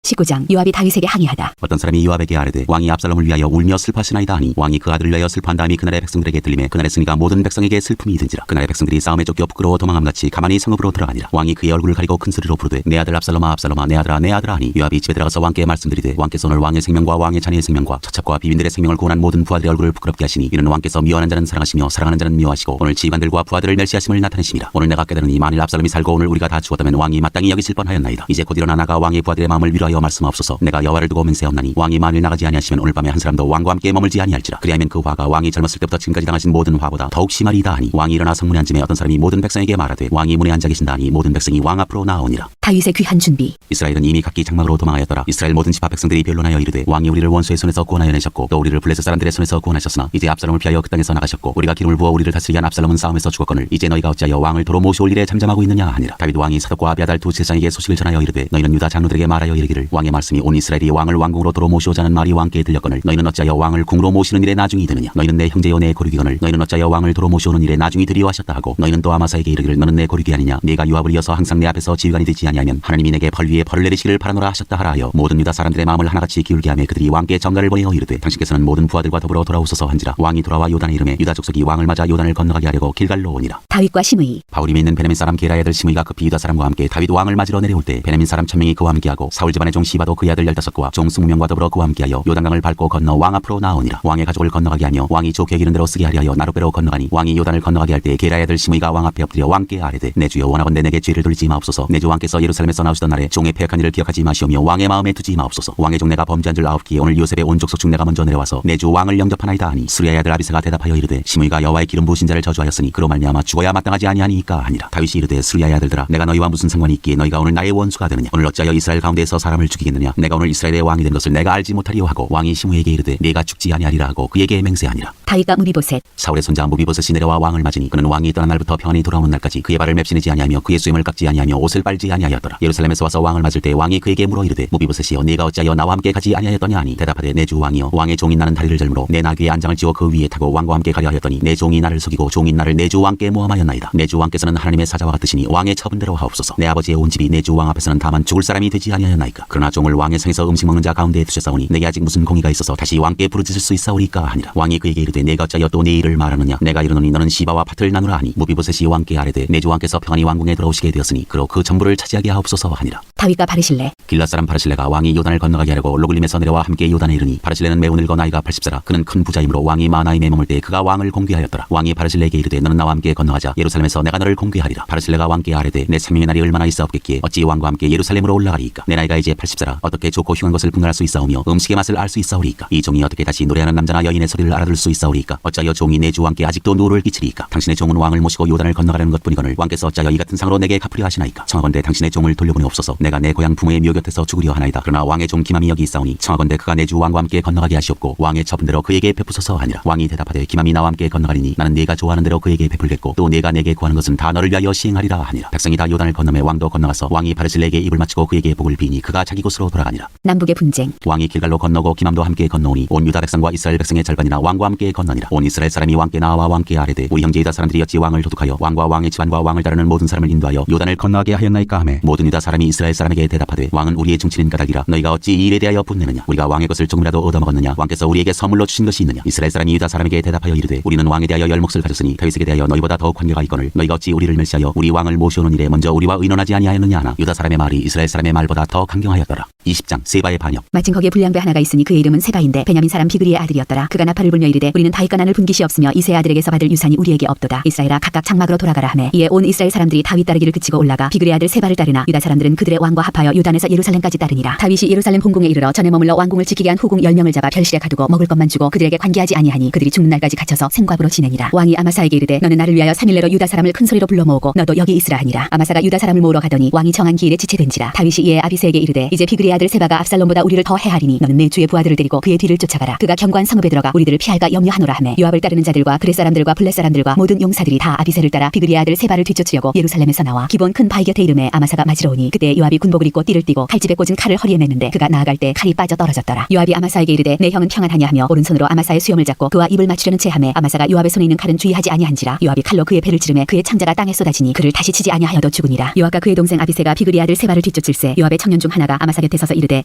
19장 요압이 다윗에게 항의하다. 어떤 사람이 요압에게 아뢰되 왕이 압살롬을 위하여 울며 슬퍼하시나이다 하니 왕이 그 아들을 위하여 슬퍼한 다음이 그날의 백성들에게 들리매 그날의 승리가 모든 백성에게 슬픔이 이든지라. 그날의 백성들이 싸움에 쫓겨 부끄러워 도망함같이 가만히 성읍으로 들어가니라. 왕이 그의 얼굴을 가리고 큰 소리로 부르되 내 아들 압살롬아 압살롬아 내 아들아 내 아들아 하니 요압이 집에 들어가서 왕께 말씀드리되 왕께서 오늘 왕의 생명과 왕의 자녀의 생명과 처첩과 비빈들의 생명을 구원한 모든 부하들의 얼굴을 부끄럽게 하시니 이는 왕께서 미워하는 자는 사랑하시며 사랑하는 자는 미워하시고 오늘 지휘관들과 부하들을 멸시하심을 나타내심이라. 오늘 내가 깨달으니 만일 압살롬이 살고 오늘 우리가 다 죽었다면 왕이 마땅히 여기실 뻔하였나이다. 이제 곧 일어나 나가 왕의 부하들의 마음을 위로하여 말씀하옵소서. 내가 여호와를 두고 맹세하옵나니 왕이 만일 나가지 아니하시면 오늘 밤에 한 사람도 왕과 함께 머물지 아니할지라. 그리하면 그 화가 왕이 젊었을 때부터 지금까지 당하신 모든 화보다 더욱 심하리이다 하니 왕이 일어나 성문에 앉음에 어떤 사람이 모든 백성에게 말하되 왕이 문에 앉아 계신다 하니 모든 백성이 왕 앞으로 나아오니라. 다윗의 귀한 준비. 이스라엘은 이미 각기 장막으로 도망하였더라. 이스라엘 모든 지파 백성들이 변론하여 이르되 왕이 우리를 원수의 손에서 구원하여 내셨고 또 우리를 블레셋 사람들의 손에서 구원하셨으나 이제 압살롬을 피하여 그 땅에서 나가셨고 우리가 기름을 부어 우리를 다스리게 한 압살롬은 싸움에서 죽었거늘 이제 너희가 어찌하여 왕을 도로 모시올 일에 잠잠하고 있느냐 하니라. 다윗 왕이 사독과 아비아달 두 제사장에게 소식을 전하여 이르되 너희는 유다 장로들에게 말하여 이르기를 왕의 말씀이 온 이스라엘이 왕을 왕궁으로 도로 모시오자는 말이 왕께 들렸거늘 너희는 어찌하여 왕을 궁으로 모시는 일에 나중이 드느냐. 너희는 내 형제요 내 고륙이거늘 너희는 어찌하여 왕을 도로 모시오는 일에 나중이 드리오 하셨다 하고 너희는 또 아마사에게 이르기를 너는 내 고륙이 아니냐. 네가 요압을 이어서 항상 내 앞에서 지휘관이 되지 아니하면 하나님이 내게 벌 위에 벌을 내리시기를 바라노라 하셨다 하라 하여 모든 유다 사람들의 마음을 하나같이 기울게 하며 그들이 왕께 전가를 보내어 이르되 당신께서는 모든 부하들과 더불어 돌아오소서 한지라. 왕이 돌아와 요단에 이르매 유다 족속이 왕을 맞아 요단을 건너가게 하려고 길갈로 오니라. 다윗과 시므이. 바울임에 있는 베냐민 사람 게라의 아들 시므이가 급히 유다 사람과 함께 다윗 왕을 맞으러 내려올 때 베냐민 사람 1000명이 그와 함께하고 사울 집안의 종 시바도 그의 아들 15과 종 20명과 더불어 그와 함께하여 요단강을 밟고 건너 왕 앞으로 나오니라. 왕의 가족을 건너가게 하며 왕이 좋게 여기는 대로 쓰게 하려 하여 나룻배로 건너가니 왕이 요단을 건너가게 할 때 게라의 아들 시므이가 왕 앞에 엎드려 왕께 아뢰되 내 주여 원하건대 내게 죄를 돌리지 마옵소서. 내 주 왕께서 예루살렘에서 나오시던 날에 종의 패역한 일을 기억하지 마시오며 왕의 마음에 두지 마옵소서. 왕의 종 내가 범죄한 줄 아옵기에 오늘 요셉의 온 족속 중 내가 먼저 내려와서 내 주 왕을 영접하나이다 하니 수리아의 아들 아비새가 대답하여 이르되 시므이가 여호와의 기름 부으신 자를 저주하였으니 그로 말미암아 죽어야 마땅하지 아니하니까 하니라. 다윗이 이르되 수리아의 아들들아 내가 너희와 무슨 상관이 있기에 너희가 오늘 나의 원수가 되느냐. 오늘 어찌하여 이스라엘 가운데에서 사람을 죽이겠느냐. 내가 오늘 이스라엘의 왕이 된 것을 내가 알지 못하리요 하고 왕이 시므이에게 이르되 네가 죽지 아니하리라 하고 그에게 맹세하니라. 다윗과 무비보셋. 사울의 손자 무비보셋이 내려와 왕을 맞으니 그는 왕이 떠난 날부터 평안히 돌아오는 날까지 그의 발을 맵시내지 아니하며 그의 수염을 깎지 아니하며 옷을 빨지 아니하였더라. 예루살렘에서 와서 왕을 맞을 때 왕이 그에게 물어 이르되 무비보셋이여 네가 어찌하여 나와 함께 가지 아니하였더냐 하니 대답하되 내 주 왕이여 왕의 종인 나는 다리를 절므로 내 나귀의 안장을 지어 그 위에 타고 왕과 함께 가려 하였더니 내 종이 나를 속이고 종인 나를 내 주 왕께 모함하였나이다. 내 주 왕께서는 하나님의 사자와 같으시니 왕의 처분대로 하옵소서. 내 아버지의 온 집이 내 주 왕 앞에서는 다만 죽을 사람이 되지 아니하였나이까. 그러나 종을 왕의 성에서 음식 먹는 자 가운데에 두셨사오니 내게 아직 무슨 공의가 있어서 다시 왕께 부르짖을 수 있사오리까 하니라. 왕이 그에게 이르되 내가 어찌하여 또 내 일을 말하느냐. 내가 이르노니 너는 시바와 밭을 나누라 하니 무비보셋이 왕께 아뢰되 내 주 왕께서 평안히 왕궁에 들어오시게 되었으니 그로 그 전부를 차지하게 하옵소서 하니라. 다윗과 바르실레. 길랏 사람 바르실레가 왕이 요단을 건너가게 하려고 로글림에서 내려와 함께 요단에 이르니 바르실레는 매우 늙어 나이가 80세라. 그는 큰 부자이므로 왕이 마하나임에 머물 때 그가 왕을 공개하였더라. 왕이 바르실레에게 이르되 너는 나와 함께 건너가자. 예루살렘에서 내가 너를 공개하리라. 바르실레가 왕께 아뢰되 내 생명의 날이 얼마나 있사옵겠기에 어찌 왕과 함께 예루살렘으로 올라가리이까. 내 나이가 이제 80세라. 어떻게 좋고 흉한 것을 분간할 수 있사오며 음식의 맛을 알 수 있사오리이까. 이 종이 어떻게 다시 노래하는 남자나 여인의 소리를 알아들을 수 있사오리이까. 어찌하여 종이 내 주 왕께 아직도 노를 끼치리이까. 당신의 종은 왕을 모시고 요단을 건너가려는 것뿐이거늘 왕께서 어찌하여 이 같은 상으로 내게 갚으려 하시나이까. 청하건대 당신의 종을 돌려보내옵소서. 내가 내 고향 부모의 묘 곁에서 죽으려 하나이다. 그러나 왕의 종 기맘이 여기 있사오니 청하건대 그가 내 주 왕과 함께 건너가게 하시옵고 왕의 처분대로 그에게 베푸소서 하니라. 왕이 대답하되 기맘이 나와 함께 건너가리니 나는 네가 좋아하는 대로 그에게 베풀겠고 또 네가 내게 구하는 것은 다 너를 위하여 시행하리라 하니라. 백성이 다 요단을 건너매 왕도 건너가서 왕이 바르실레에게 입을 맞추고 그에게 복을 비니 그가 자기 곳으로 돌아가니라. 남북의 분쟁. 왕이 길갈로 건너고 기맘도 함께 건너오니 온 유다 백성과 이스라엘 백성의 절반이나 왕과 함께 건너니라. 온 이스라엘 사람이 왕께 나와 왕께 아뢰되 우리 형제 유다 사람들이 어찌 왕을 도둑하여 왕과 왕의 집안과 왕을 따르는 모든 사람을 인도하여 요단을 건너가게 하였나이까 하매 모든 유다 사람이 이스라엘 사람에게 대답하되 왕은 우리의 중친인 까닭이라 너희가 어찌 이 일에 대하여 분내느냐. 우리가 왕의 것을 조금이라도 얻어먹었느냐. 왕께서 우리에게 선물로 주신 것이 있느냐. 이스라엘 사람이 유다 사람에게 대답하여 이르되 우리는 왕에 대하여 열 몫을 가졌으니 다윗에게 대하여 너희보다 더욱 관계가 있거늘 너희가 어찌 우리를 멸시하여 우리 왕을 모시오는 일에 먼저 우리와 의논하지 아니하였느냐 하나. 유다 사람의 말이 이스라엘 사람의 말보다 더 강경하였더라. 20장 세바의 반역. 마침 거기에 불량배 하나가 있으니 그의 이름은 세바인데 베냐민 사람 비그리의 아들이었더라. 그가 나팔을 불며 이르되 우리는 다윗과 나눌 분깃이 없으며 이세 아들에게서 받을 유산이 우리에게 없도다. 이스라엘아 각각 장막으로 돌아가라 하매 이에 온 이스라엘 사람들이 다윗 따르기를 그치고 올라가 비그리의 아들 세바를 따르나 유다 사람들은 그들의 왕과 합하여 요단에서 예루살렘까지 따르니라. 다윗이 예루살렘 본궁에 이르러 전에 머물러 왕궁을 지키게 한 후궁 10명을 잡아 별실에 가두고 먹을 것만 주고 그들에게 관계하지 아니하니 그들이 죽는 날까지 갇혀서 생과부로 지내니라. 왕이 아마사에게 이르되 너는 나를 위하여 3일 내로 유다 사람을 큰 소리로 불러 모으고 너도 여기 있으라 하니라. 아마사가 유다 사람을 모으러 가더니 왕이 정한 기일에 지체된지라. 다윗이 이에 아비새에게 이르되 이제 비그리의 아들 세바가 압살롬보다 우리를 더 해하리니 너는 내 주의 부하들을 데리고 그의 뒤를 쫓아가라. 그가 견고한 성읍에 들어가 우리들을 피할까 염려하노라 하매 요압을 따르는 자들과 그렛 사람들과 블렛 사람들과 모든 용사들이 다 아비새를 따라 비그리의 아들 세바를 뒤쫓으려고 예루살렘에서 나와 기본 큰 바위 곁에 이름에 아마사가 맞으러 오니 그때 요압이 군복을 입고 띠를 띠고 칼집에 꽂은 칼을 허리에 맸는데 그가 나아갈 때 칼이 빠져 떨어졌더라. 요압이 아마사에게 이르되 내 형은 평안하냐 하며 오른손으로 아마사의 수염을 잡고 그와 입을 맞추려는 체하매 아마사가 요압의 손에 있는 칼은 주의하지 아니한지라. 요압이 칼로 그의 배를 찌르매 그의 창자가 땅에 쏟아지니 그를 다시 치지 아니하여도 죽으니라. 요압과 그의 동생 아비새가 비그리의 아들 세바를 뒤쫓을세 요압의 청년 중 하나가 아마사가 아마사 곁에 서서 이르되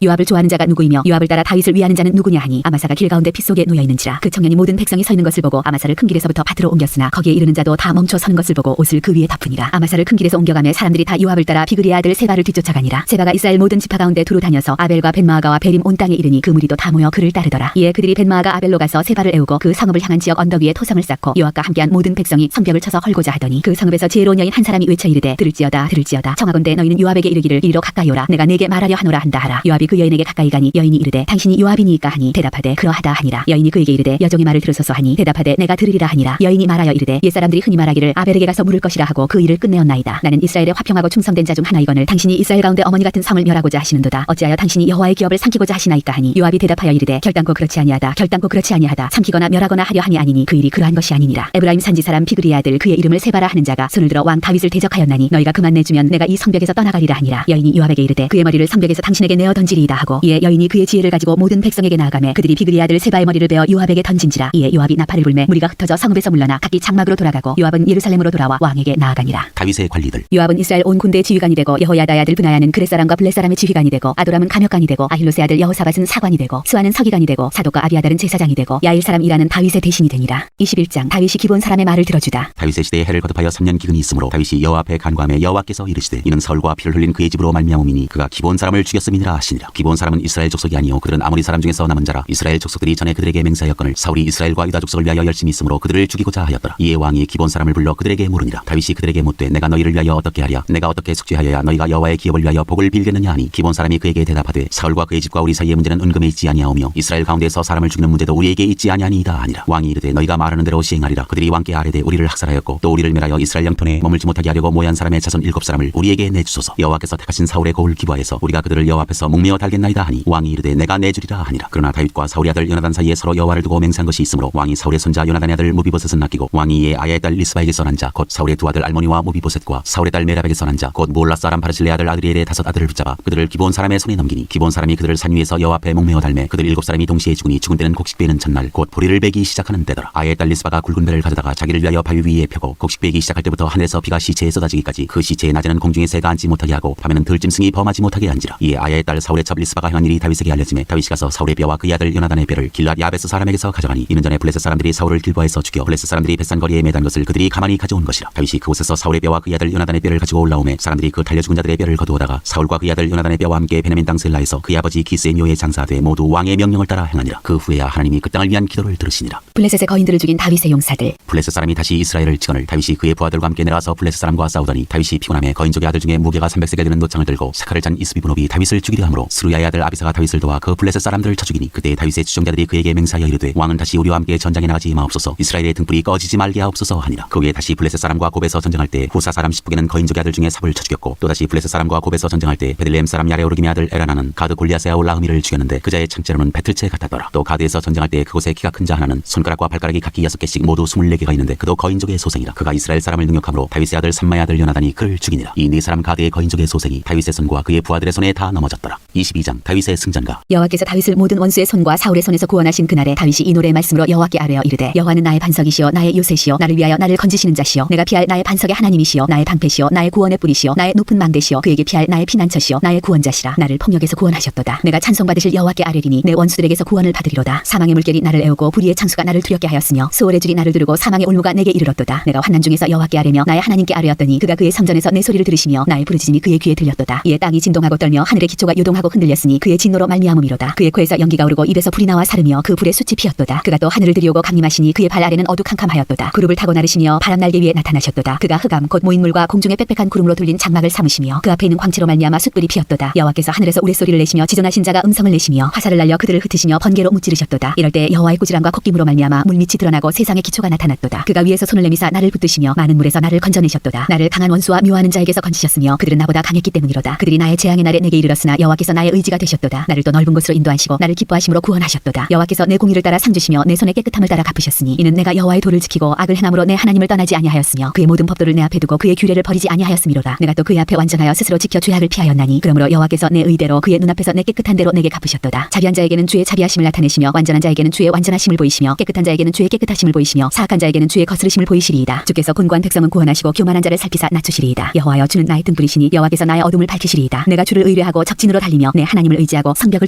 요압을 좋아하는 자가 누구이며 요압을 따라 다윗을 위하는 자는 누구냐 하니 아마사가 길 가운데 피 속에 놓여 있는지라. 그 청년이 모든 백성이 서 있는 것을 보고 아마사를 큰 길에서부터 밭으로 옮겼으나 거기에 이르는 자도 다 멈춰 서는 것을 보고 옷을 그 위에 덮으니라. 아마사를 큰 길에서 옮겨가며 사람들이 다 요압을 따라 비그리의 아들 세바를 뒤쫓아가니라. 세바가 이스라엘 모든 지파 가운데 두루 다녀서 아벨과 벳마아가와 베림 온 땅에 이르니 그 무리도 다 모여 그를 따르더라. 이에 그들이 벳마아가 아벨로 가서 세바를 애우고 그 성읍을 향한 지역 언덕 위에 토성을 쌓고 요압과 함께한 모든 백성이 성벽을 쳐서 헐고자 하더니 그 성읍에서 지혜로운 여인 한 사람이 외쳐 이르되 들을지어다 청하건대 너희는 요압에게 이르기를 이리로 가까이 오라 내가 네게 말하려 하노라 한다 하라. 요압이 그 여인에게 가까이 가니 여인이 이르되 당신이 요압이니까 하니 대답하되 그러하다 하니라. 여인이 그에게 이르되 여종의 말을 들으소서 하니 대답하되 내가 들으리라 하니라. 여인이 말하여 이르되 옛사람들이 흔히 말하기를 아벨에게 가서 물을 것이라 하고 그 일을 끝내었나이다. 나는 이스라엘의 화평하고 충성된 자 중 하나이거늘 당신이 이스라엘 가운데 어머니 같은 성을 멸하고자 하시는도다. 어찌하여 당신이 여호와의 기업을 삼키고자 하시나이까 하니 요압이 대답하여 이르되 결단코 그렇지 아니하다. 삼키거나 멸하거나 하려 함이 아니니 그 일이 그러한 것이 아니니라. 에브라임 산지 사람 비그리의 아들 그의 이름을 세바라 하는 자가 손을 들어 왕 다윗을 대적하였나니 너희가 그만 내주면 내가 이 성벽에서 떠나가리라 하니라. 여인이 요압에게 이르되 그의 머리를 성벽에서 당신에게 내어 던지리이다 하고 이에 여인이 그의 지혜를 가지고 모든 백성에게 나아가매 그들이 비그리의 아들 세바의 머리를 베어 요압에게 던진지라. 이에 요압이 나팔을 불매 무리가 흩어져 성읍에서 물러나 각기 장막으로 돌아가고 요압은 예루살렘으로 돌아와 왕에게 나아가니라. 다윗의 관리들. 요압은 이스라엘 온 군대의 지휘관이 되고 여호야다의 아들 브나야는 그렛 사람과 블렛 사람의 지휘관이 되고 아도람은 감역관이 되고 아힐롯의 아들 여호사밧은 사관이 되고 스와는 서기관이 되고 사독과 아비아달은 제사장이 되고 야일 사람 이라는 다윗의 대신이 되니라. 21장 다윗이 기브온 사람의 말을 들어주다. 다윗의 시대에 해를 거듭하여 3년 기근이 있으므로 다윗이 여호와 앞에 간구하며 여호와께서 이르시되 이는 서울과 피를 흘린 그의 집으로 말미암음이니 그가 기브온 사람을 죽였음이니라 하시니라. 기브온 사람은 이스라엘 족속이 아니요 그들은 아모리 사람 중에서 남은 자라. 이스라엘 족속들이 전에 그들에게 맹세하였거늘 사울이 이스라엘과 유다 족속을 위하여 열심히 있으므로 그들을 죽이고자 하였더라. 이에 왕이 기브온 사람을 불러 그들에게 물으니라. 다윗이 그들에게 묻되 내가 너희를 위하여 어떻게 하랴 내가 어떻게 숙지하여야 너희가 여호와의 기업을 위하여 복을 빌겠느냐 하니 기브온 사람이 그에게 대답하되 사울과 그의 집과 우리 사이의 문제는 은금에 있지 아니하오며 이스라엘 가운데서 사람을 죽이는 문제도 우리에게 있지 아니하니이다 하니라. 왕이 이르되 너희가 말하는 대로 시행하리라. 그들이 왕께 아뢰되 우리를 학살하였고 또 우리를 멸하여 이스라엘 영토내에 머물지 못하게 하려고 모한 사람의 자손 7사람을 우리에게 내주소서. 여호와께서 택하신 사울의 고을 기부하여서 우리가 그들을 여호와 앞에서 목매어 달겠나이다 하니 왕이 이르되 내가 내주리라 하니라. 그러나 다윗과 사울의 아들 요나단 사이에 서로 여호와를 두고 맹세한 것이 있으므로 왕이 사울의 손자 요나단의 아들 무비보셋은 낚이고 왕이 이에 아야의 딸 리스바에게 선한 자 곧 사울의 두 아들 알모니와 무비보셋과 사울의 딸 메랍에게 선한 자 곧 몰라 사람 바르실레 아들 아드리엘의 5 아들을 붙잡아 그들을 기브온 사람의 손에 넘기니 기브온 사람이 그들을 산 위에서 여호와 앞에 목매어 달매 그들 7사람이 동시에 죽으니 죽은 때는 곡식 베는 첫날 곧 보리를 베기 시작하는 때더라. 아야의 딸 리스바가 굵은 배를 가져다가 자기를 위하여 바위 위에 펴고 곡식 베기 시작할 때부터 하늘에서 비가 시체에 쏟아지기까지 그 시체의 낮에는 공중에 새가 앉지 못하게 하고 밤에는 들짐승이 범하지 못하게 한지라. 이에 아야의 딸 사울의 첩 리스바가 행한 일이 다윗에게 알려지매 다윗이 가서 사울의 뼈와 그의 아들 요나단의 뼈를 길앗 야베스 사람에게서 가져가니 이는 전에 블레셋 사람들이 사울을 길바에서 죽여 블레셋 사람들이 벳산 거리에 매단 것을 그들이 가만히 가져온 것이라. 다윗이 그곳에서 사울의 뼈와 그의 아들 요나단의 뼈를 가지고 올라오매 사람들이 그 달려 죽은 자들의 뼈를 거두어다가 사울과 그의 아들 요나단의 뼈와 함께 베냐민 땅 셀라에서 그의 아버지 기스의 묘에 장사하되 모두 왕의 명령을 따라 행하니라. 그 후에야 하나님이 그 땅을 위한 기도를 들으시니라. 블레셋의 거인들을 죽인 다윗의 용사들. 블레셋 사람이 다시 이스라엘을 치거늘 다윗이 그의 부하들과 함께 내려와서 블레셋 사람과 싸우더니 다윗이 피곤하며 거인족의 아들 중에 무게가 300세겔 되는 노창을 들고 사칼을 잔 이스비브노비 다윗을 죽이려 하므로 스루야의 아들 아비사가 다윗을 도와 그 블레셋 사람들을 쳐 죽이니 그때 다윗의 추종자들이 그에게 맹세하여 이르되 왕은 다시 우리와 함께 전장에 나가지 마옵소서 이스라엘의 등불이 꺼지지 말게 하옵소서 하니라. 그 후에 다시 블레셋 사람과 곱에서 전쟁할 때 후사 사람 십북에는 거인족의 아들 중에 삽을 쳐 죽였고 또 다시 블레셋 사람과 곱에서 전쟁할 때 베들레헴 사람 야레오르김의 아들 에라나는 가드 골리앗의 아울 라흐미를 죽였는데 그자의 창자로는 배틀채 같았더라. 또 가드에서 전쟁할 때 그곳에 키가 큰 자 하나는 손가락과 발가락이 각기 6개씩 모두 24개가 있는데 그도 거인족의 소생이라. 그가 이스라엘 사람을 능욕함으로 다윗의 아들 삼마의 아들 요나단이 그를 죽이니라. 이 네 사람 가드의 거인족의 소생이 다윗의 손과 그의 부하들의 손에 다 넘어졌더라. 22장 다윗의 승전가. 여호와께서 다윗을 모든 원수의 손과 사울의 손에서 구원하신 그날에 다윗이 이 노래의 말씀으로 여호와께 아뢰어 이르되 여호와는 나의 반석이시요 나의 요새시요 나를 위하여 나를 건지시는 자시요 내가 피할 나의 반석의 하나님이시요 나의 방패시요 나의 구원의 뿌리시요 나의 높은 망대시요 그에게 피할 나의 피난처시요 나의 구원자시라. 나를 폭력에서 구원하셨도다. 내가 찬송받으실 여호와께 아뢰리니 내 원수들에게서 구원을 받으리로다. 사망의 물결이 나를 애우고 불의의 창수가 나를 두렵게 하였으며 수월의 줄이 나를 두르고 사망의 올무가 내게 이르렀도다. 내가 환난 중에서 여호와께 아뢰며 나의 하나님께 아뢰었더니 그가 그의 성전에서 내 소리를 들으시며 나의 부르짖음이 그의 귀에 들렸도다. 이에 땅이 진동하고 떨며 하늘의 기초가 요동하고 흔들렸으니 그의 진노로 말미암음이로다. 그의 코에서 연기가 오르고 입에서 불이 나와 사르며 그 불에 숯이 피었도다. 그가 또 하늘을 들이오고 강림하시니 그의 발 아래는 어두캄캄하였도다. 구름을 타고 나르시며 바람 날개 위에 나타나셨도다. 그가 흑암 곧 모인물과 공중의 빽빽한 구름으로 둘린 장막을 삼으시며 그 앞에 있는 광채로 말미암아 숯불이 피었도다. 여호와께서 하늘에서 우레소리를 내시며 지존하신 자가 음성을 내시며 화살을 날려 그들을 흩으시며 번개로 무찌르셨도다. 이럴 때 여호와의 꾸지람과 콧김으로 말미암아 물밑이 드러나고 세상의 기초가 나타났도다. 그가 위에서 손을 내미사 나를 붙드시며 많은 물에서 나를 건져내셨도다. 나를 강한 원수와 묘하는 자에게서 건지셨으며 그들은 나보다 강했기 때문이로다. 그들이 나의 재앙의 날에 내게 이르렀으나 여호와께서 나의 의지가 되셨도다. 나를 또 넓은 곳으로 인도하시고 나를 기뻐하심으로 구원하셨도다. 여호와께서 내 공의를 따라 상 주시며 내 손의 깨끗함을 따라 갚으셨으니 이는 내가 여호와의 도를 지키고 악을 행함으로 내 하나님을 떠나지 아니하였으며 그의 모든 법도를 내 앞에 두고 그의 규례를 버리지 아니하였음이로다. 내가 또 그의 앞에 완전하여 스스로 지켜 죄악을 피하였나니 그러므로 여호와께서 내 의대로 그의 눈앞에서 내 깨끗한 대로 내게 갚으셨도다. 자비한 자에게는 주의 자비하심을 나타내시며 완전한 자에게는 주의 완전하심을 보이시며 깨끗한 자에게는 주의 깨끗하심을 보이시며 사악한 자에게는 주의 거스르심을 보이시리이다. 주께서 곤고한 백성은 구원하시고 교만한 자를 살피사 낮추시리이다. 여호와여 주는 나의 등불이시니 여호와께서 나의 어둠을 밝히시리이다. 내가 주를 의뢰하여 경배하고 적진으로 달리며 내 하나님을 의지하고 성벽을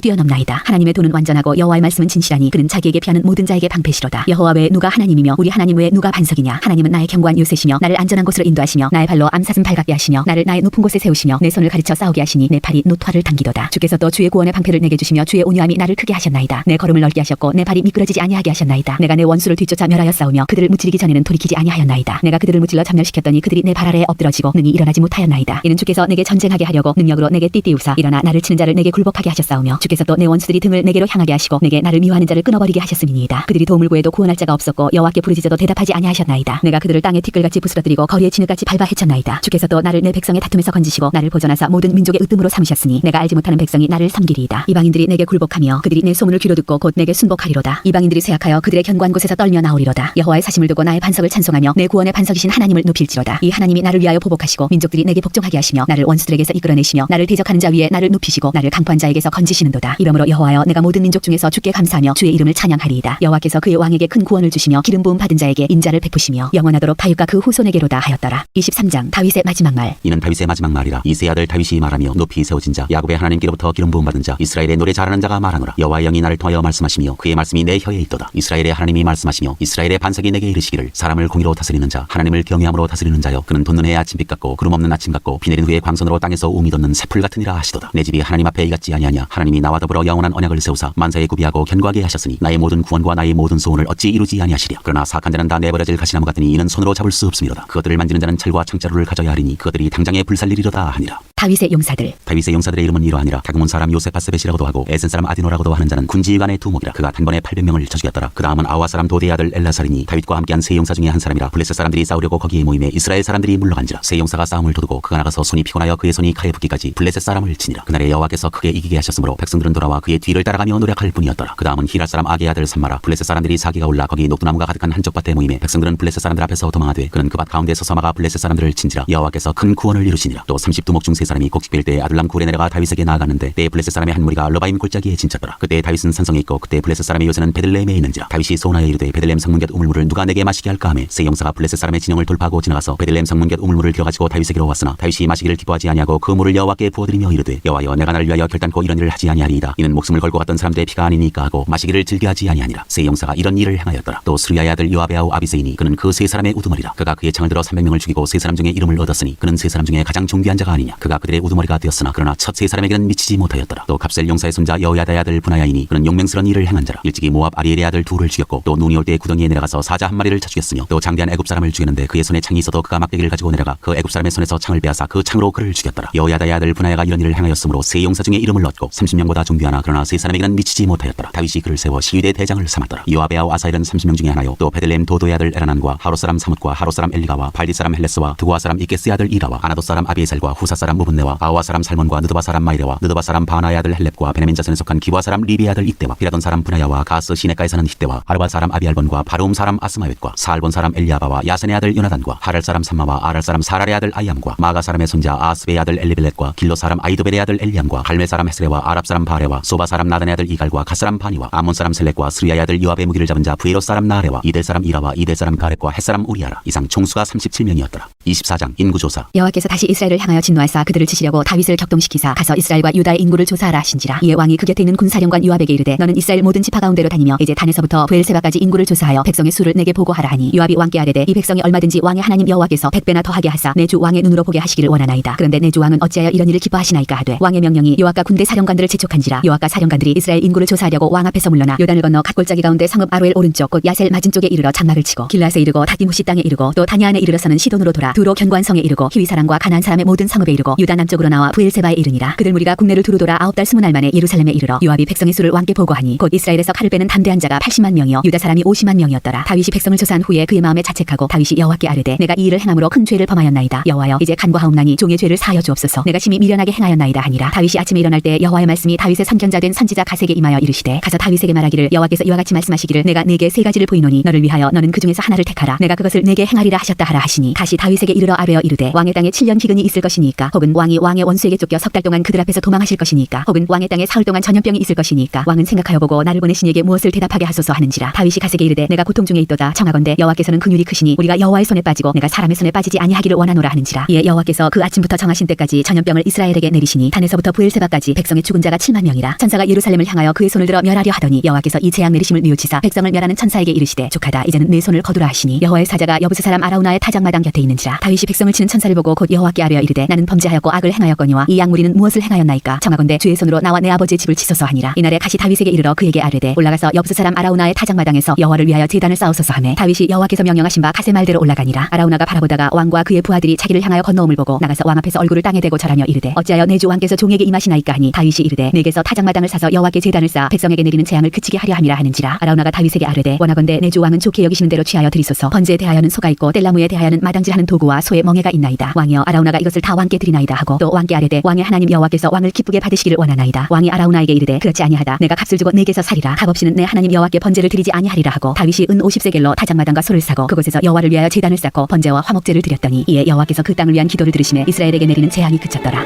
뛰어넘나이다. 하나님의 도는 완전하고 여호와의 말씀은 진실하니 그는 자기에게 피하는 모든 자에게 방패시로다. 여호와 외에 누가 하나님이며 우리 하나님 외에 누가 반석이냐. 하나님은 나의 견고한 요새시며 나를 안전한 곳으로 인도하시며 나의 발로 암사슴 발같게 하시며 나를 나의 높은 곳에 세우시며 내 손을 가르쳐 싸우게 하시니 내 팔이 노토화를 당기도다. 주께서 또 주의 구원의 방패를 내게 주시며 주의 온유함이 나를 크게 하셨나이다. 내 걸음을 넓게 하셨고 내 발이 미끄러지지 아니하게 하셨나이다. 내가 내 원수를 뒤쫓아 멸하여 싸우며 그들을 무찌르기 전에는 돌이키지 아니하였나이다. 내가 그들을 무찔러 전멸시켰더니 그들이 내 발 아래에 엎드러지고 능히 일어나지 못하였나이다. 이는 주께서 내게 전쟁하게 하려고 능력으로 내게 띠띠우사 일어나 나를 치는 자를 내게 굴복하게 하셨사오며 주께서 또 내 원수들이 등을 내게로 향하게 하시고 내게 나를 미워하는 자를 끊어버리게 하셨음이니이다. 그들이 도움을 구해도 구원할 자가 없었고 여호와께 부르짖어도 대답하지 아니하셨나이다. 내가 그들을 땅에 티끌같이 부스러뜨리고 거리에 진흙같이 밟아 헤쳤나이다. 주께서 또 나를 내 백성의 다툼에서 건지시고 나를 보존하사 모든 민족의 으뜸으로 삼으셨으니 내가 알지 못하는 백성이 나를 섬기리이다. 이방인들이 내게 굴복하며 그들이 내 소문을 귀로 듣고 곧 내게 순복하리로다. 이방인들이 쇠약하여 그들의 견고한 곳에서 떨며 나오리로다. 여호와의 사심을 두고 나의 반석을 찬송하며 내 구원의 반석이신 하나님을 높일지로다. 이 하나님이 나를 위하여 보복하시고 민족들이 내게 복종하게 하시며 나를 원수들에게서 이끌어내시며 나를 대적하는 자 위에 나를 눕히시고 나를 강포한 자에게서 건지시는도다. 이러므로 여호와여 내가 모든 민족 중에서 주께 감사하며 주의 이름을 찬양하리이다. 여호와께서 그의 왕에게 큰 구원을 주시며 기름 부음 받은 자에게 인자를 베푸시며 영원하도록 다윗과 그 후손에게로다 하였더라. 23장 다윗의 마지막 말. 이는 다윗의 마지막 말이라. 이새의 아들 다윗이 말하며 높이 세워진 자 야곱의 하나님께로부터 기름 부음 받은 자 이스라엘의 노래 잘하는 자가 말하노라. 여호와의 영이 나를 통하여 말씀하시며 그의 말씀이 내 혀에 있도다. 이스라엘의 하나님이 말씀하시며 이스라엘의 반석이 내게 이르시기를 사람을 공의로 다스리는 자 하나님을 경외함으로 다스리는 자여 그는 돋는 해의 아침빛 같고 구름 없는 아침 같고 비 내린 후에 광선으로 땅에서 우미 돋는 새풀 같으니라 하시도다. 내 집이 하나님 앞에 이같지 아니하냐. 하나님이 나와 더불어 영원한 언약을 세우사 만사에 구비하고 견고하게 하셨으니 나의 모든 구원과 나의 모든 소원을 어찌 이루지 아니하시랴. 그러나 사악한 자는 다 내버려질 가시나무 같으니 이는 손으로 잡을 수 없음이로다. 그것들을 만지는 자는 철과 창자루를 가져야 하리니 그것들이 당장에 불살리리로다 하니라. 다윗의 용사들. 다윗의 용사들의 이름은 이러하니라. 다그몬 사람 요세파스벳이라고도 하고 에센 사람 아디노라고도 하는 자는 군지휘관의 두목이라. 그가 단번에 800명을 쳐 죽였더라. 그 다음은 아와 사람 도대의 아들 엘라살이니 다윗과 함께한 세 용사 중에 한 사람이라. 블레셋 사람들이 싸우려고 거기에 모임에 이스라엘 사람들이 물러간지라. 세 용사가 싸움을 도두고 그가 나가서 손이 피곤하여 그의 손이 칼에 붙기까지 블레셋 사람을 치니라. 그날에 여호와께서 크게 이기게 하셨으므로 백성들은 돌아와 그의 뒤를 따라가며 노력할 뿐이었더라. 그 다음은 히랄 사람 아게의 아들 삼마라. 블레셋 사람들이 사기가 올라 거기 녹두나무가 가득한 한쪽 밭에 모임에 백성들은 블레셋 사람들 앞에서 도망하되 그는 그 밭 가운데 서서 막아 블레셋 사람들을 친지라. 여호와께서 큰 구원을 이루시니라. 또 30두목 중 세 사람이 곡식 빌 때에 아둘람 굴에 내려가 다윗에게 나아가는데 때에 블레셋 사람의 한 무리가 러바임 골짜기에 진쳤더라. 그때 다윗은 산성에 있고 그때 블레셋 사람의 요새는 베들레헴에 있는지라. 다윗이 소원하여 이르되 베들레헴 성문 곁 우물물을 누가 내게 마시게 할까 하매 세 용사가 블레셋 사람의 진영을 돌파하고 지나가서 베들레헴 성문 곁 우물물을 들어가지고 다윗에게로 왔으나 다윗이 마시기를 기뻐하지 아니하고 그 물을 여호와께 부어드리며 이르되 여호와여 내가 나를 위하여 결단코 이런 일을 하지 아니하리이다. 이는 목숨을 걸고 갔던 사람들의 피가 아니니까 하고 마시기를 즐겨하지 아니하니라. 세 용사가 이런 일을 행하였더라. 또 스루야의 아들 요압의 아우 아비세이니 그는 그 세 사람의 우두머리라. 그가 그의 창을 들어 300명을 죽이고 세 사람 중에 이름을 얻었으니 그는 세 사람 중에 가장 존귀한 자가 아니냐. 그가 그들의 우두머리가 되었으나 그러나 첫 세 사람에게는 미치지 못하였더라. 또 갑셀 용사의 손자 여호야다의 아들 분하야이니 그는 용맹스러운 일을 행한 자라. 일찍이 모압 아리엘의 아들 둘을 죽였고 또 눈이 올 때 구덩이에 내려가서 사자 한 마리를 쳐 죽였으며 또 장대한 애굽 사람을 죽였는데 그의 손에 창이 있어도 그가 막대기를 가지고 내려가 그 애굽 사람의 손에서 창을 빼앗아 그 창으로 그를 죽였더라. 여호야다의 아들 분하야가 이런 일을 행하였으므로 세 용사 중에 이름을 얻고 30명보다 존귀하나 그러나 세 사람에게는 미치지 못하였더라. 다윗이 그를 세워 시위대 대장을 삼았더라. 요압의 아우 아사엘은 30명 중에 하나요. 또 베들레헴 도도의 아들 에라난과 하롯 사람 사뭇과 하롯 사람 엘리가와 발디 사람 헬레스와 드고아 사람 이게스의 아들 이라와 아나돗 사람 아비에셀과 후사 사람 무분네와 아와 사람 살몬과 느드바 사람 마이레와 느드바 사람 바나의 아들 헬렙과 베냐민 자손에 속한 기브아 사람 리비의 아들 이때와 비라돈 사람 분하야와 가스 시내가에 사는 히때와 아르바 사람 아비알본과 바르움 사람 아스마웻과 사알본 사람 엘리아바와 야센의 아들 요나단과 하랄 사람 삼마와 아랄 사람 사랄의 아들 아이암과 마가 사람의 손자 아스베의 아들 엘리벨렛과 길로 사람 아이도벨의 아들 엘리암과 갈멜 사람 헤스레와 아랍 사람 바레와 소바 사람 나단의 아들 이갈과 갓 사람 바니와 아몬 사람 셀렉과 스루야의 아들 요압의 무기를 잡은 자 부에롯 사람 나레와 이델 사람 이라와 이델 사람 가렙과 헷 사람 우리아라. 이상 총수가 37명이었더라. 24장 인구조사. 여호와께서 다시 이스라엘을 향하여 진노하사 그들을 치시려고 다윗을 격동시키사 가서 이스라엘과 유다의 인구를 조사하라 하신지라. 이에 왕이 그 곁에 있는 군사령관 요압에게 이르되 너는 이스라엘 모든 지파 가운데로 다니며 이제 단에서부터 브엘세바까지 인구를 조사하여 백성의 수를 내게 보고하라 하니 요압이 왕께 아뢰되 이 백성이 얼마든지 왕의 하나님 여호와께서 100배나 더하게 하사 내 주 왕의 눈으로 보게 하시기를 원하나이다. 그런데 내 주 왕은 어찌하여 이런 일을 기뻐하시나이까 하되 왕의 명령이 요압과 군대 사령관들을 재촉한지라. 요압과 사령관들이 이스라엘 인구를 조사하려고 왕 앞에서 물러나 요단을 건너 갓골짜기 가운데 성읍 아로엘 오른쪽 곧 야셀 맞은 쪽에 이르러 장막을 치고 길라스에 이르고 다디무시 땅에 이르고 또 다니안에 이르러서는 시돈으로 돌아 두로 견고한 성에 이르고 히위 사람과 가나안 사람의 모든 성읍에 이르고 유다 남쪽으로 나와 브엘세바에 이르니라. 그들 무리가 국내를 두루 돌아 9달 20날 만에 예루살렘에 이르러 요압이 백성의 수를 왕께 보고하니 곧 이스라엘에서 칼을 빼는 담대한 자가 80만 명이요 유다 사람이 50만 명이었더라. 다윗이 백성을 조사한 후에 그의 마음에 자책하고 다윗이 여호와께 아뢰되 내가 이 일을 행함으로 큰 죄를 범하였나이다. 여호와여 이제 간구하옵나니 종의 죄를 사하여 주옵소서. 내가 심히 미련하게 행하였나이다 하니라. 다윗이 아침에 일어날 때 여호와의 말씀이 다윗의 선견자 된 선지자 가세에게 임하여 이르시되 가서 다윗에게 말하기를 여호와께서 이와 같이 말씀하시기를 내가 네게 세 가지를 보이노니 너를 위하여 너는 그 중에서 하나를 택하라. 내가 그것을 네게 행하리라 하셨다 하라 하시니 다시 다윗에게 이르러 아뢰어 이르되 왕의 땅에 7년 기근이 있을 것이니까 혹은 왕이 왕의 원수에게 쫓겨 석 달 동안 그들 앞에서 도망하실 것이니까 혹은 왕의 땅에 사흘 동안 전염병이 있을 것이니까 왕은 생각하여 보고 나를 보내신 이에게 무엇을 대답하게 하소서 하는지라. 다윗이 가세에게 이르되 내가 고통 중에 있도다. 청하건대 여호와께서는 긍휼이 크시니 우리가 여호와의 손에 빠지고 내가 사람의 손에 빠지지 아니하기를 원하노라 하는지라. 이에 여호와께서 그 아침부터 정하신 때까지 전염병을 이스라엘에게 내리시니 내리시니 단에서부터 부엘세바까지 백성의 죽은 자가 7만 명이라. 천사가 예루살렘을 향하여 그의 손을 들어 멸하려 하더니 여호와께서 이 재앙 내리심을 뉘우치사 백성을 멸하는 천사에게 이르시되 족하다 이제는 내 손을 거두라 하시니 여호와의 사자가 여부스 사람 아라우나의 타작마당 곁에 있는지라. 다윗이 백성을 치는 천사를 보고 곧 여호와께 아뢰어 이르되 나는 범죄하였고 악을 행하였거니와 이 양무리는 무엇을 행하였나이까. 청하건대 주의 손으로 나와 내 아버지의 집을 치소서 하니라. 이날에 가시 다윗에게 이르러 그에게 아뢰되 올라가서 여부스 사람 아라우나의 타작마당에서 여호와를 위하여 제단을 쌓으소서 하매 다윗이 여호와께서 명령하신 바 가세 말대로 올라가니라. 아라우나가 바라보다가 왕과 그의 부하들이 자기를 향하여 건너옴을 보고 나가서 왕 앞에서 얼굴을 땅에 대고 절하며 이르되 어찌하여 내 주 왕께서 종에게 임하시나이까 하니 다윗이 이르되 내게서 타작마당을 사서 여호와께 제단을 쌓아 백성에게 내리는 재앙을 그치게 하려 함이라 하는지라. 아라우나가 다윗에게 아뢰되 원하건대 내 주 왕은 좋게 여기시는 대로 취하여 드리소서. 번제에 대하여는 소가 있고 뗄나무에 대하여는 마당질하는 도구와 소의 멍에가 있나이다. 왕이여 아라우나가 이것을 다 왕께 드리나이다 하고 또 왕께 아뢰되 왕의 하나님 여호와께서 왕을 기쁘게 받으시기를 원하나이다. 왕이 아라우나에게 이르되 그렇지 아니하다. 내가 값을 주고 내게서 사리라. 값 없이는 내 하나님 여호와께 번제를 드리지 아니하리라 하고 다윗이 은 50세겔로 타작마당과 소를 사고 그곳에서 여호와를 위하여 제단을 쌓고 번제와 화목제를 드렸더니 이에 여호와께서 그 땅을 위한 기도를 들으시매 이스라엘에게 내리는 재앙이 그쳤더라.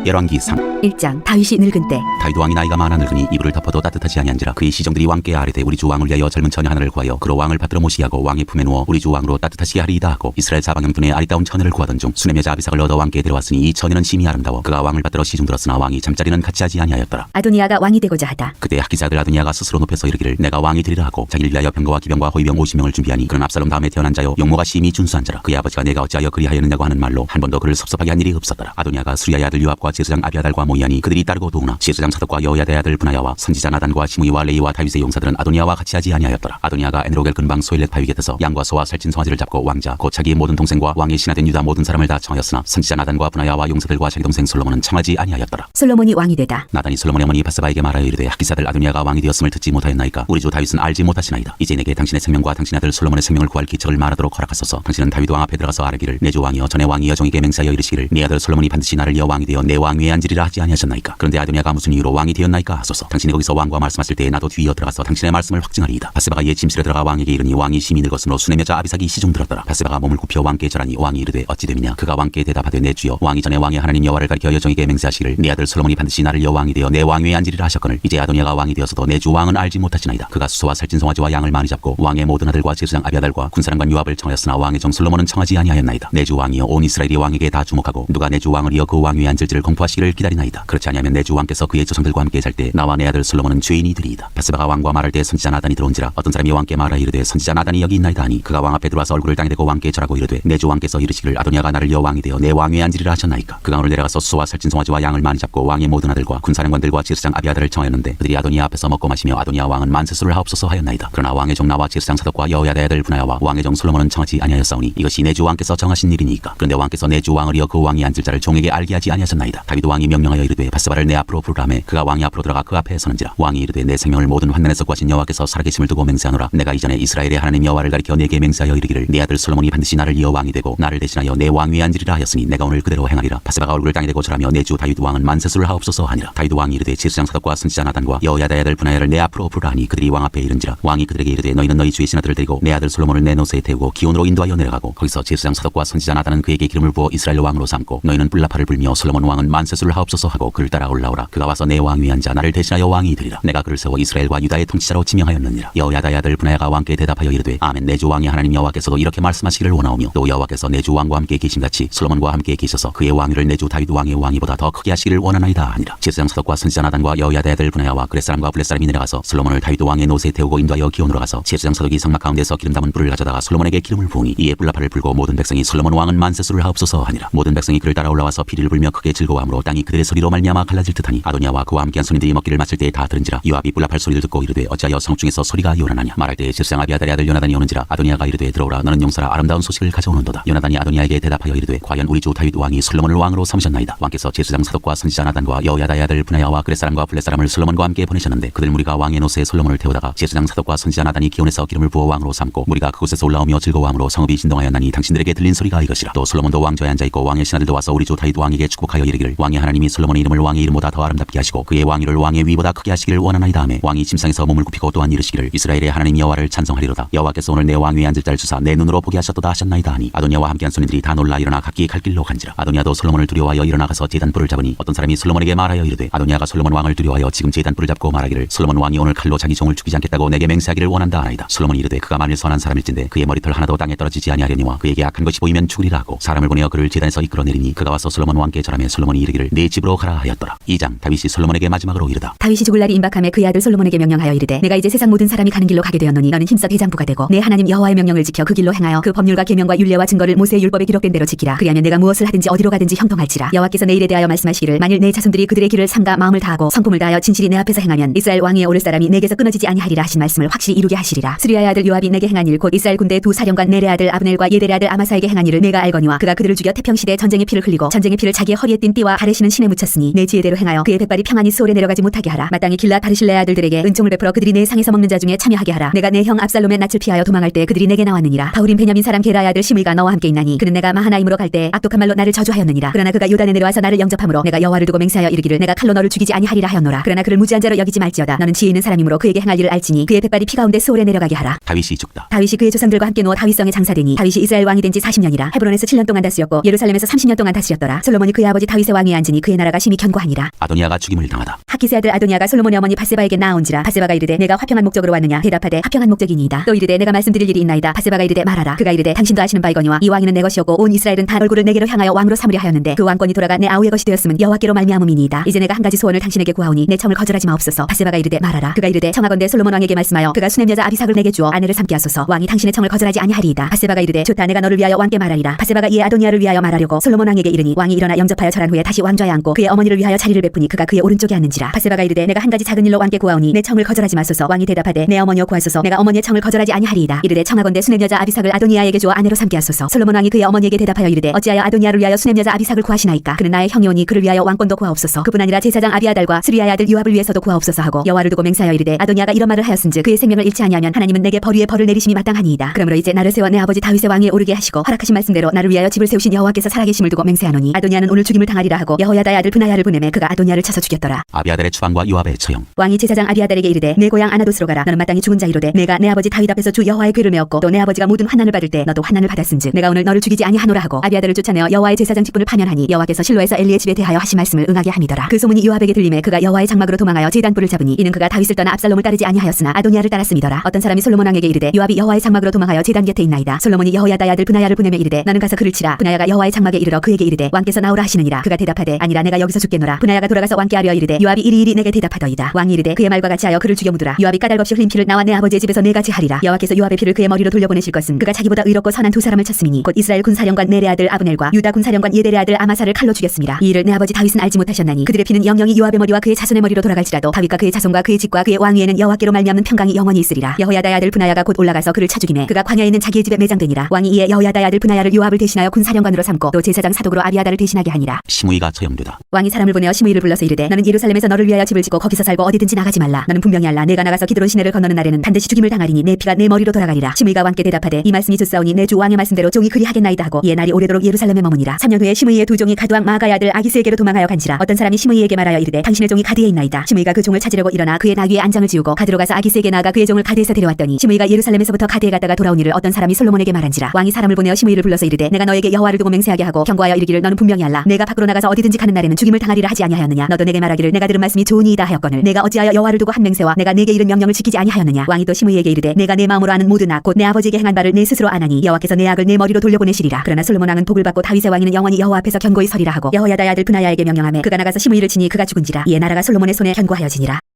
열왕기상 1장. 다윗이 늙은 때 다윗 왕이 나이가 많아 늙으니 이불을 덮어도 따뜻하지 아니한지라. 그의 시종들이 왕께 아뢰되 우리 주 왕을 위하여 젊은 처녀 하나를 구하여 그로 왕을 받들어 모시하고 왕의 품에 누워 우리 주 왕으로 따뜻하시게 하리이다 하고 이스라엘 사방영둔에 아리따운 처녀를 구하던 중 수냄 여자 아비삭을 얻어 왕께 데려왔으니 이 처녀는 심히 아름다워 그가 왕을 받들어 시중들었으나 왕이 잠자리는 같이 하지 아니하였더라. 아도니아가 왕이 되고자 하다. 그때 학기사 아들 아도니아가 스스로 높여서 이르기를 내가 왕이 되리라 하고 자기를 위하여 병거와 기병과 호위병 50명을 준비하니 그는 압살롬 다음에 태어난 자요 용모가 심히 준수한 자라. 그의 아버지가 내가 어찌하여 그리하였느냐고 하는 말로 한 번도 그를 섭섭하게 한 일이 없었더라. 아도니아가 수리아의 아들 요압과 제사장 아비아달과 모이하니 그들이 따르고 도우나 제사장 사독과 여호야다의 아들 분하야와 선지자 나단과 시므이와 레이와 다윗의 용사들은 아도니아와 같이 하지 아니하였더라. 아도니아가 에드로겔 근방 소일렛 바위 곁에서 양과 소와 살찐 송아지를 잡고 왕자 곧 자기의 모든 동생과 왕의 신하된 유다 모든 사람을 다 청하였으나 선지자 나단과 분하야와 용사들과 자기 동생 솔로몬은 청하지 아니하였더라. 솔로몬이 왕이 되다. 나단이 솔로몬의 어머니 바세바에게 말하여 이르되 학기사들 아도니아가 왕이 되었음을 듣지 못하였나이까. 우리 주 다윗은 알지 못하시나이다. 이제 내게 당신의 생명과 당신의 아들 솔로몬의 생명을 구할 기척을 말하도록 허락하소서. 당신은 다윗 왕 앞에 들어가서 아뢰기를 내 주 왕이여 전에 왕이 여종에게 맹세하여 이르시기를 네 아들 솔로몬이 반드시 나를 이어 왕이 되어 내 왕 위에 앉으리라 하지 아니하셨나이까. 그런데 아도니아가 무슨 이유로 왕이 되었나이까 하소서. 당신이 거기서 왕과 말씀하실 때에 나도 뒤이어 들어가서 당신의 말씀을 확증하리이다. 바세바가 이에 침실에 들어가 왕에게 이르니 왕이 심히 늙었으므로 수냄 여자 아비삭이 시중들었더라. 바세바가 몸을 굽혀 왕께 절하니 왕이 이르되 어찌 됨이냐. 그가 왕께 대답하되 내 주여 왕이 전에 왕의 하나님 여호와를 가리켜 여종에게 맹세하시기를 네 아들 솔로몬이 반드시 나를 이어 왕이 되어 내 왕 위에 앉으리라 하셨거늘 이제 아도니아가 왕이 되어서도 내 주 왕은 알지 못하시나이다. 그가 수소와 살찐 송아지와 양을 많이 잡고 왕의 모든 아들과 제사장 아비아달과 군사령관 요압을 청하였으나 왕의 정 솔로몬은 청하지 아니하였나이다. 내 주 왕이여 온 이스라엘이 왕에게 다 주목하고 누가 내 주 왕을 이어 그 왕 위에 앉을지를 공포하시기를 기다리나이다. 그렇지 아니하면 내 주 왕께서 그의 조상들과 함께 잘 때 나와 내 아들 솔로몬은 죄인이 되리이다. 바세바가 왕과 말할 때 선지자 나단이 들어온지라. 어떤 사람이 왕께 말하여 이르되 선지자 나단이 여기 있나이다 하니 그가 왕 앞에 들어와서 얼굴을 땅에 대고 왕께 절하고 이르되 내 주 왕께서 이르시기를 아도니아가 나를 이어 왕이 되어 내 왕 위에 앉으리라 하셨나이까. 그가 오늘 내려가서 수소와 살찐 송아지와 양을 많이 잡고 왕의 모든 아들과 군사령관들과 제사장 아비아달을 청하였는데 그들이 아도니아 앞에서 먹고 마시며 아도니아 왕은 만세수를 하옵소서 하였나이다. 그러나 왕의 종 나와 제사장 사독과 여호야다의 아들 분하야와 왕의 정 솔로몬은 청하지 아니하였사오니 이것이 내 주 왕께서 정하신 일이니까. 그런데 왕께서 내 주 왕을 이어 그 왕이 앉을 자를 종에게 알게 하지 아니하셨나이다. 다윗 왕이 명령하여 이르되 바세바를 내 앞으로 부르라 하매 그가 왕이 앞으로 들어가 그 앞에 서는지라. 왕이 이르되 내 생명을 모든 환난에서 구하신 여호와께서 살아계심을 두고 맹세하노라. 내가 이전에 이스라엘의 하나님 여호와를 가리켜 내게 맹세하여 이르기를 네 아들 솔로몬이 반드시 나를 이어 왕이 되고 나를 대신하여 내 왕 위에 앉으리라 하였으니 내가 오늘 그대로 행하리라. 바세바가 얼굴을 땅에 대고 절하며 내 주 다윗 왕은 만세수를 하옵소서 하니라. 다윗 왕이 이르되 제사장 사독과 선지자 나단과 여호야다의 아들 분하야를 내 앞으로 부르라 하니 그들이 왕 앞에 이른지라. 왕이 그들에게 이르되 너희는 너희 주의 신하들을 데리고 내 아들 솔로몬을 내 노새에 태우고 기온으로 인도하여 내려가고 거기서 제사장 사독과 선지자 나단은 그에게 기름을 부어 이스라엘 왕으로 삼고 너희는 뿔나팔을 불며 솔로몬 왕은 만세수를 하옵소서 하고 그를 따라 올라오라. 그가 와서 내 왕 위에 앉아 나를 대신하여 왕이 되리라. 내가 그를 세워 이스라엘과 유다의 통치자로 지명하였느니라. 여호야다의 아들 분하야가 왕께 대답하여 이르되 아멘. 내 주 왕의 하나님 여호와께서도 이렇게 말씀하시기를 원하오며 또 여호와께서 내 주 왕과 함께 계심같이 솔로몬과 함께 계셔서 그의 왕위를 내 주 다윗 왕의 왕위보다 더 크게 하시기를 원하나이다 하니라. 제사장 사독과 선지자 나단과 여호야다의 아들 분하야와 그렛 사람과 블렛 사람이 내려가서 솔로몬을 다윗 왕의 노새에 태우고 인도하여 기온으로 가서 제사장 사독이 성막 가운데서 기름 담은 불을 가져다가 솔로몬에게 기름을 부으니 이에 뿔나팔을 불고 모든 백성이 솔로몬 왕은 만세수를 하옵소서 하니라. 모든 백성이 그를 따라 올라와서 피리를 불며 크게 즐거워하므로 땅이 그들의 소리로 말미암아 갈라질 듯하니 아도니아와 그와 함께한 손님들이 먹기를 마칠 때에 다 들은지라. 요압이 뿔나팔 소리를 듣고 이르되 어찌하여 성읍 중에서 소리가 요란하냐. 말할 때에 제사장 아비아달의 아들 요나단이 오는지라. 아도니아가 이르되 들어오라. 너는 용사라 아름다운 소식을 가져오는도다. 요나단이 아도니아에게 대답하여 이르되 과연 우리 주 다윗 왕이 솔로몬을 왕으로 삼으셨나이다. 왕께서 제사장 사독과 선지자 나단과 여호야다의 아들 분하야와 그렛 사람과 블렛 사람을 솔로몬과 함께 보내셨는데 그들 무리가 왕의 노새에 솔로몬을 태우다가 제사장 사독과 선지자 나단이 기온에서 기름을 부어 왕으로 삼고 무리가 그곳에서 올라오며 즐거워함으로 성읍이 진동하였나니 당신들에게 들린 소리가 이것이라. 또 솔로몬도 왕좌에 앉아있고 왕의 신하들도 와서 우리 주 다윗 왕에게 축복하여 이르기를 왕의 하나님이 솔로몬의 이름을 왕의 이름보다 더 아름답게 하시고 그의 왕위를 왕의 위보다 크게 하시기를 원하나이다 하매 왕이 침상에서 몸을 굽히고 또한 이르시기를 이스라엘의 하나님 여호와를 찬송하리로다. 여호와께서 오늘 내 왕 위에 앉을 자를 주사 내 눈으로 보게 하셨도다 하셨나이다 하니 아도니아와 함께한 손님들이 다 놀라 일어나 각기 갈 길로 간지라. 아도니아도 솔로몬을 두려워하여 일어나가서 제단불을 잡으니 어떤 사람이 솔로몬에게 말하여 이르되 아도니아가 솔로몬 왕을 두려워하여 지금 제단불을 잡고 말하기를 솔로몬 왕이 오늘 칼로 자기 종을 죽이지 않겠다고 내게 맹세하기를 원한다 하나이다. 솔로몬이 이르되 그가 만일 선한 사람일진데 그의 머리털 하나도 땅에 떨어지지 아니하려니와 그에게 악한 것이 보이면 죽으리라 하고 사람을 보내어 그를 제단에서 이끌어내리니 그가 와서 솔로몬 왕께 절하며 솔로몬이 솔로몬이 이르기를 내 집으로 가라 하였더라. 2장. 다윗이 솔로몬에게 마지막으로 이르다. 다윗이 죽을 날이 임박함에 그의 아들 솔로몬에게 명령하여 이르되 내가 이제 세상 모든 사람이 가는 길로 가게 되었노니 너는 힘써 대장부가 되고 내 하나님 여호와의 명령을 지켜 그 길로 행하여 그 법률과 계명과 율례와 증거를 모세의 율법에 기록된 대로 지키라. 그리하면 내가 무엇을 하든지 어디로 가든지 형통할지라. 여호와께서 내 일에 대하여 말씀하시기를 만일 내 자손들이 그들의 길을 삼가 마음을 다하고 성품을 다하여 진실이 내 앞에서 행하면 이스라엘 왕위에 오를 사람이 내게서 끊어지지 아니하리라 하신 말씀을 확실히 이루게 하시리라. 스루야의 아들 요압이 내게 행한 일 곧 이스라엘 군대 두 사령관 넬의 아들 아브넬과 예델의 아들 아마사에게 행한 일을 내가 알거니와 그가 그들을 죽여 태평시대 전쟁의 피를 흘리고 전쟁의 피를 자기의 허리에 띤 띠와 발에 신은 신에 묻혔으니 내 지혜대로 행하여 그의 백발이 평안히 소울에 내려가지 못하게 하라. 마땅히 길라 바르실레의 아들들에게 은총을 베풀어 그들이 내 상에서 먹는 자 중에 참여하게 하라. 내가 내 형 압살롬의 낯을 피하여 도망할 때 그들이 내게 나왔느니라. 바울인 베냐민 사람 게라의 아들 시므이가 너와 함께 있나니 그는 내가 마하나임으로 갈 때 악독한 말로 나를 저주하였느니라. 그러나 그가 요단에 내려와서 나를 영접함으로 내가 여호와를 두고 맹세하여 이르기를 내가 칼로 너를 죽이지 아니하리라 하였노라. 그러나 그를 무지한 자로 여기지 말지어다. 너는 지혜 있는 사람이므로 그에게 행할 일을 알지니 그의 백발이 피 가운데 소울에 내려가게 하라. 다윗이 죽다. 다윗이 그의 조상들과 함께 누워 다윗성에 장사되니 다윗이 이스라엘 왕이 된 지 40년이라. 헤브론에서 7년 동안 다스렸고 예루살렘에서 30년 동안 다스렸더라. 솔로몬이 그의 아버지 다윗의 왕위에 앉으니 그의 나라가 심히 견고하니라. 아도니아가 죽임을 당하다. 하키스의 아들 아도니아가 솔로몬의 어머니 바세바에게 나아온지라. 바세바가 이르되 내가 화평한 목적으로 왔느냐. 대답하되 화평한 목적이니이다. 또 이르되 내가 말씀드릴 일이 있나이다. 바세바가 이르되 말하라. 그가 이르되 당신도 아시는 바이거니와 이 왕위는 내 것이었고 온 이스라엘은 다 얼굴을 내게로 향하여 왕으로 삼으려 하였는데 그 왕권이 돌아가 내 아우의 것이 되었음은 여호와께로 말미암음이니이다. 이제 내가 한 가지 소원을 당신에게 구하오니 내 청을 거절하지 마옵소서. 바세바가 이르되 말하라. 그가 이르되 청하건대 솔로몬 왕에게 말씀하여 그가 수냄 여자 아비삭을 내게 주어 아내를 삼게 하소서. 왕이 당신의 청을 거절하지 아니하리이다. 바세바가 이르되 좋다. 내가 너를 위하여 왕께 말하리라. 바세바가 이에 아도니아를 위하여 말하려고 솔로몬 왕에게 이르니 왕이 일어나 영접하여 절한 후에 다시 왕좌에 앉고 그의 어머니를 위하여 자리를 베푸니 그가 그의 오른쪽에 앉는지라. 바세바가 이르되 내가 한 가지 작은 일로 왕께 구하오니 내 청을 거절하지 마소서. 왕이 대답하되 내 어머니여 구하소서. 내가 어머니의 청을 거절하지 아니하리이다. 이르되 청하건대 수냄 여자 아비삭을 아도니아에게 주어 아내로 삼게 하소서. 솔로몬 왕이 그의 어머니에게 대답하여 이르되 어찌하여 아도니아를 위하여 수냄 여자 아비삭을 구하시나이까. 그는 나의 형이오니 그를 위하여 왕권도 구하옵소서. 그뿐 아니라 제사장 아비아달과 스루야의 아들 요압을 위해서도 구하옵소서 하고 여호와를 두고 맹세하여 이르되 아도니아가 이런 말을 하였은즉 그의 생명을 잃지 아니하면 하나님은 내게 벌 위에 벌을 내리심이 마땅하니이다. 그러므로 이제 나를 세워 내 아버지 다윗의 왕위에 오르게 하시고 허락하신 말씀대로 나를 위하여 집을 세우신 여호와께서 살아계심을 두고 맹세하노니 아도니아는 오늘 죽임을 당하리라 하고 여호야다의 아들 브나야를 보내매 그가 아도니아를 쳐서 죽였더라. 아비아달의 추방과 요압의 처형. 왕이 제사장 아비아달에게 이르되 내 고향 아나도스로 가라. 너는 마땅히 죽은 자이로되 내가 내 아버지 다윗 앞에서 주 여호와의 궤를 메었고 또 내 아버지가 모든 환난을 받을 때 너도 환난을 받았은즉 내가 오늘 너를 죽이지 아니하노라 하고 아비아달을 쫓아내어 여호와의 제사장 직분을 파면하니 여호와께서 실로에서 엘리의 집에 대하여 하신 말씀을 응하게 함이더라. 그 소문이 요압에게 들림에 그가 여호와의 장막으로 도망하여 제단불을 잡으니 이는 그가 다윗을 떠나 압살롬을 따르지 아니하였으나 아도니아를 따랐음이더라. 어떤 사람이 솔로몬 왕에게 이르되 요압이 여호와의 장막으로 도망하여 제단 곁에 있나이다. 솔로몬이 여호야다의 아들 브나야를 보내매 이르되 너는 가서 그를 치라. 브나야가 여호와의 장막에 이르러 그에게 이르되 왕께서 나오라 하시느니라. 그가 대답하되 아니라 내가 여기서 죽겠노라. 브나야가 돌아가서 왕께 아뢰어 이르되 요압이 이리이리 내게 대답하더이다. 왕이 이르되 그의 말과 같이 하여 그를 죽여 묻으라. 요압이 까닭없이 흘린 피를 나와 내 아버지의 집에서 네 가지 하리라. 여호와께서 요압의 피를 그의 머리로 돌려보내실 것은 그가 자기보다 의롭고 선한 두 사람을 쳤음이니 곧 이스라엘 군사령관 넬의 아들 아브넬과 유다 군사령관 예델의 아들 아마사를 칼로 죽였습니다. 이 일을 내 아버지 다윗은 알지 못하셨나니 그들의 피는 영영이 요압의 머리와 그의 자손의 머리로 돌아갈지라도 다윗과 그의 자손과 그의 집과 그의 왕위에는 여호와께로 말미암는 평강이 영원히 있으리라. 여호야다의 아들 브나야가 곧 올라가서 그를 쳐 죽이매 그가 광야에 있는 자기의 집에 매장되니라. 왕이 이에 여호야다의 아들 브나야를 요압을 대신하여 군사령관으로 삼고 또 제사장 사독으로 아비아달을 대신하게 하니라. 시므이가 처형되다. 왕이 사람을 보내어 시므이를 불러서 이르되 너는 예루살렘에서 너를 위하여 집을 짓고 거기서 살고 어디든지 나가지 말라. 너는 분명히 알라. 내가 나가서 기드론 시내를 건너는 날에는 반드시 죽임을 당하리니 내 피가 내 머리로 돌아가리라. 시므이가 왕께 대답하되 이 말씀이 좋사오니 내 주 왕의 말씀대로 종이 그리하겠나이다 하고 이에 날이 오래도록 예루살렘에 머무니라. 3년 후에 시므이의 두 종이 가드왕 마아가의 아들 아기스에게로 도망하여 간지라. 어떤 사람이 시므이에게 말하여 이르되 당신의 종이 가드에 있나이다. 시므이가 그 종을 찾으려고 일어나 그의 나귀에 안장을 지우고 가드로 가서 아기스에게 나아가 그의 종을 가드에서 데려왔더니 시므이가 예루살렘에서부터 가드에 갔다가 돌아온 일을 어떤 사람이 솔로몬에게 말한지라. 왕이 사람을 보내어 시므이를 불러서 이르되 내가 너에게 여호와를 두고 맹세하게 하고 경고하여 이르기를 너는 분명히 알라. 내가 밖으로 나가서 어디든지 가는 날에는 죽임을 당하리라 하지 아니하였느냐. 너도 내게 말하기를 내가 들은 말씀이 좋으니이다 하였거늘 내가 어찌하여 여호와를 두고 한 맹세와 내가 내게 이른 명령을 지키지 아니하였느냐. 왕이 또 시므이에게 이르되 내가 내 마음으로 아는 모든 악 곧 내 아버지에게 행한 바를 내 스스로 아나니 여호와께서 내 악을 내 머리로 돌려보내시리라. 그러나 솔로몬 왕은 복을 받고 다윗의 왕위는 영원히 여호와 앞에서 견고히 서리라 하고 여호야다의 아들 브나야에게 명령하매 그가 나가서 시므이를 치니 그가 죽은지라. 이에 나라가 솔로몬의 손에 견고하여지니라.